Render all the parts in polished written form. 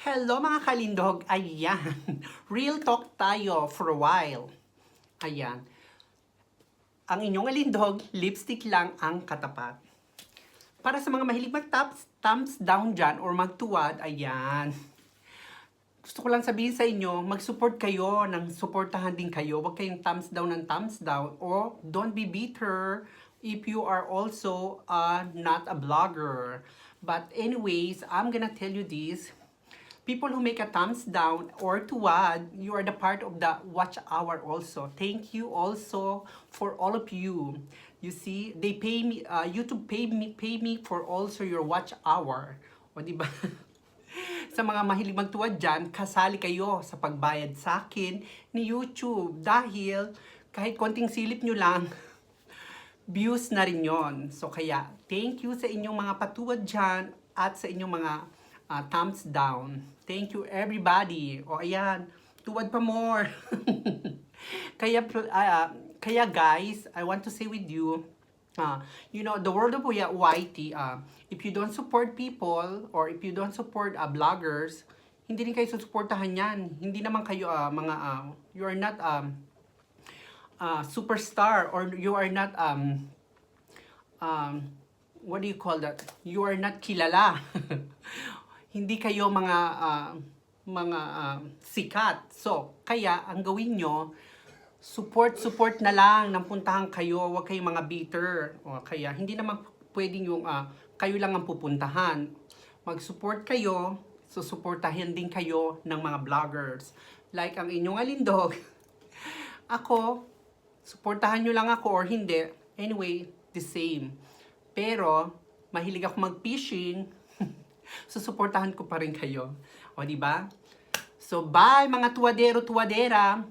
Hello mga kalindog, ayan. Real talk tayo for a while. Ayan. Ang inyong alindog, lipstick lang ang katapat. Para sa mga mahilig thumbs down dyan or magtuwad, ayan. Gusto ko lang sabihin sa inyo, mag-support kayo, supportahan din kayo. Huwag kayong thumbs down ng thumbs down. Or don't be bitter if you are also not a blogger. But anyways, I'm gonna tell you this. People who make a thumbs down or tuwad, you are the part of the watch hour also. Thank you also for all of you. You see, they pay me, YouTube pay me for also your watch hour. O diba? Sa mga mahilig magtuwad dyan, kasali kayo sa pagbayad sa akin ni YouTube. Dahil kahit konting silip nyo lang, views na rin yon. So kaya, thank you sa inyong mga patuwad dyan at sa inyong mga thumbs down. Thank you everybody. O ayan, tuwad pa more. Kaya guys, I want to say with you, you know, the world of YT, if you don't support people or if you don't support bloggers, hindi rin kayo susuportahan yan. Hindi naman kayo you are not superstar or you are not what do you call that? You are not kilala. Hindi kayo mga sikat. So, kaya ang gawin nyo, support na lang nang puntahan kayo, huwag kayong mga bitter. O kaya hindi naman pwedeng yung kayo lang ang pupuntahan. Mag-support kayo, susuportahin din kayo ng mga vloggers. Like ang inyong alindog. Ako, suportahan nyo lang ako or hindi. Anyway, the same. Pero, mahilig ako mag-fishing. Susuportahan ko pa rin kayo. O, di ba? So, bye mga tuwadero-tuwadera.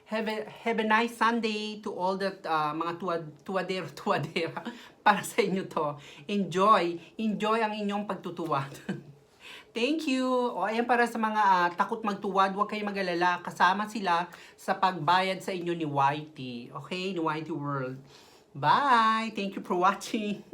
Have a nice Sunday to all that mga tuwadero-tuwadera. Para sa inyo to. Enjoy ang inyong pagtutuwad. Thank you. O, ayan para sa mga takot magtuwad, huwag kayong mag-alala. Kasama sila sa pagbayad sa inyo ni YT. Okay? Ni YT World. Bye! Thank you for watching.